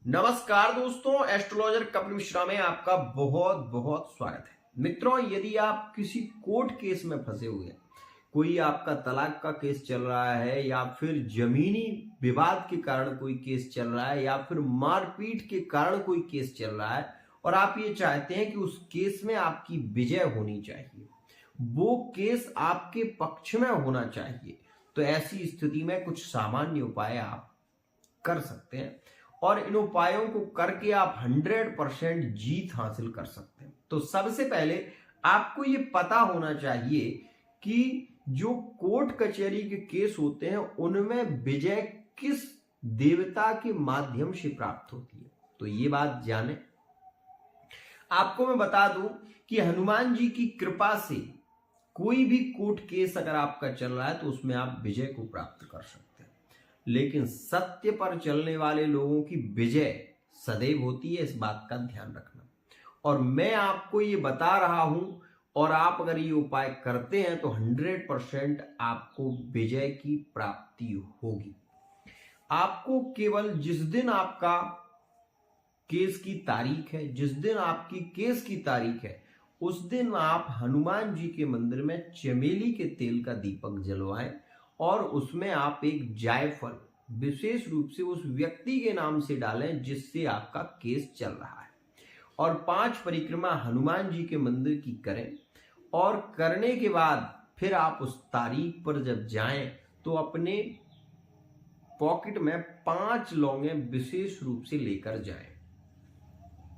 नमस्कार दोस्तों, एस्ट्रोलॉजर कपिल मिश्रा में आपका बहुत बहुत स्वागत है। मित्रों, यदि आप किसी कोर्ट केस में फंसे हुए हैं, कोई आपका तलाक का केस चल रहा है या फिर जमीनी विवाद के कारण कोई केस चल रहा है या फिर मारपीट के कारण कोई केस चल रहा है और आप ये चाहते हैं कि उस केस में आपकी विजय होनी चाहिए, वो केस आपके पक्ष में होना चाहिए, तो ऐसी स्थिति में कुछ सामान्य उपाय आप कर सकते हैं और इन उपायों को करके आप 100% जीत हासिल कर सकते हैं। तो सबसे पहले आपको ये पता होना चाहिए कि जो कोर्ट कचहरी के केस होते हैं उनमें विजय किस देवता के माध्यम से प्राप्त होती है। तो ये बात जाने, आपको मैं बता दूं कि हनुमान जी की कृपा से कोई भी कोर्ट केस अगर आपका चल रहा है तो उसमें आप विजय को प्राप्त कर सकते हैं, लेकिन सत्य पर चलने वाले लोगों की विजय सदैव होती है, इस बात का ध्यान रखना। और मैं आपको ये बता रहा हूं और आप अगर ये उपाय करते हैं तो 100% आपको विजय की प्राप्ति होगी। आपको केवल जिस दिन आपका केस की तारीख है, जिस दिन आपकी केस की तारीख है, उस दिन आप हनुमान जी के मंदिर में चमेली के तेल का दीपक जलवाएं और उसमें आप एक जायफल विशेष रूप से उस व्यक्ति के नाम से डालें जिससे आपका केस चल रहा है, और 5 परिक्रमा हनुमान जी के मंदिर की करें। और करने के बाद फिर आप उस तारीख पर जब जाएं तो अपने पॉकेट में 5 लौंगे विशेष रूप से लेकर जाएं।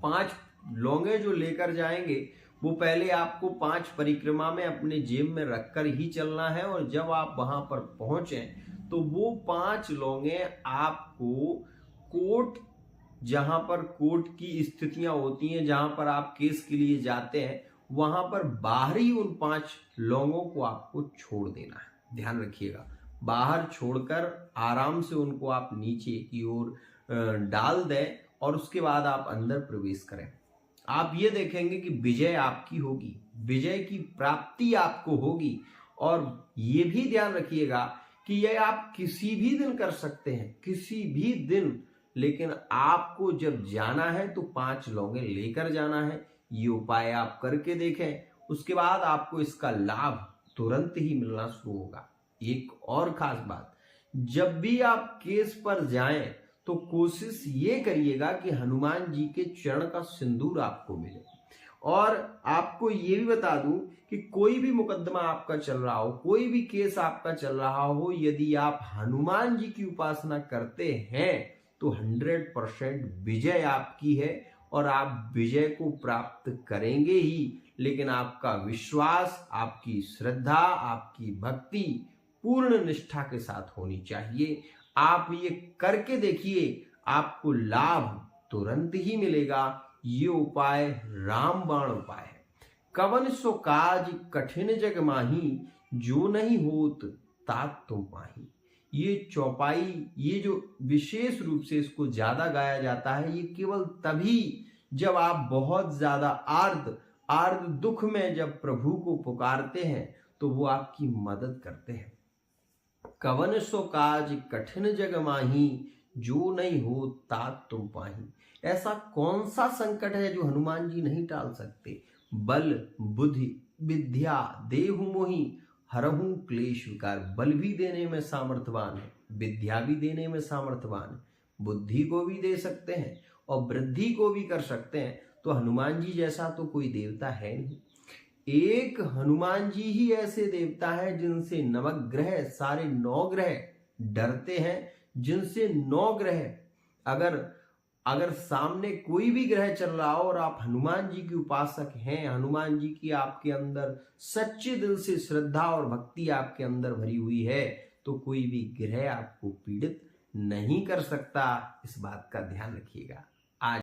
5 लौंगे जो लेकर जाएंगे वो पहले आपको 5 परिक्रमा में अपने जेब में रखकर ही चलना है, और जब आप वहां पर पहुंचे तो वो 5 लौंगे आपको कोर्ट, जहां पर कोर्ट की स्थितियां होती हैं, जहां पर आप केस के लिए जाते हैं, वहां पर बाहर ही उन 5 लौंगों को आपको छोड़ देना है। ध्यान रखिएगा, बाहर छोड़कर आराम से उनको आप नीचे की ओर डाल दें और उसके बाद आप अंदर प्रवेश करें। आप ये देखेंगे कि विजय आपकी होगी, विजय की प्राप्ति आपको होगी। और ये भी ध्यान रखिएगा कि यह आप किसी भी दिन कर सकते हैं, किसी भी दिन, लेकिन आपको जब जाना है तो 5 लौंगे लेकर जाना है। ये उपाय आप करके देखें, उसके बाद आपको इसका लाभ तुरंत ही मिलना शुरू होगा। एक और खास बात, जब भी आप केस पर जाएं तो कोशिश ये करिएगा कि हनुमान जी के चरण का सिंदूर आपको मिले। और आपको ये भी बता दूं कि कोई भी मुकदमा आपका चल रहा हो, कोई भी केस आपका चल रहा हो, यदि आप हनुमान जी की उपासना करते हैं तो 100% विजय आपकी है और आप विजय को प्राप्त करेंगे ही। लेकिन आपका विश्वास, आपकी श्रद्धा, आपकी भक्ति पूर्ण निष्ठा के साथ होनी चाहिए। आप ये करके देखिए, आपको लाभ तुरंत ही मिलेगा। ये उपाय रामबाण उपाय है। कवन सो काज कठिन जग माही, जो नहीं होत तात तुम पाही। ये चौपाई, ये जो विशेष रूप से इसको ज्यादा गाया जाता है, ये केवल तभी जब आप बहुत ज्यादा आर्द दुख में जब प्रभु को पुकारते हैं तो वो आपकी मदद करते हैं। कवन सो काज कठिन जग माही, जो नहीं हो तात तुम पाही। ऐसा कौन सा संकट है जो हनुमान जी नहीं टाल सकते। बल बुद्धि विद्या देहु मोहि, हरहु क्लेश विकार। बल भी देने में सामर्थ्यवान है, विद्या भी देने में सामर्थ्यवान है, बुद्धि को भी दे सकते हैं और वृद्धि को भी कर सकते हैं। तो हनुमान जी जैसा तो कोई देवता है नहीं। एक हनुमान जी ही ऐसे देवता है जिनसे नवग्रह, सारे 9 ग्रह डरते हैं, जिनसे 9 ग्रह, अगर सामने कोई भी ग्रह चल रहा हो और आप हनुमान जी की उपासक हैं, हनुमान जी की आपके अंदर सच्चे दिल से श्रद्धा और भक्ति आपके अंदर भरी हुई है, तो कोई भी ग्रह आपको पीड़ित नहीं कर सकता। इस बात का ध्यान रखिएगा।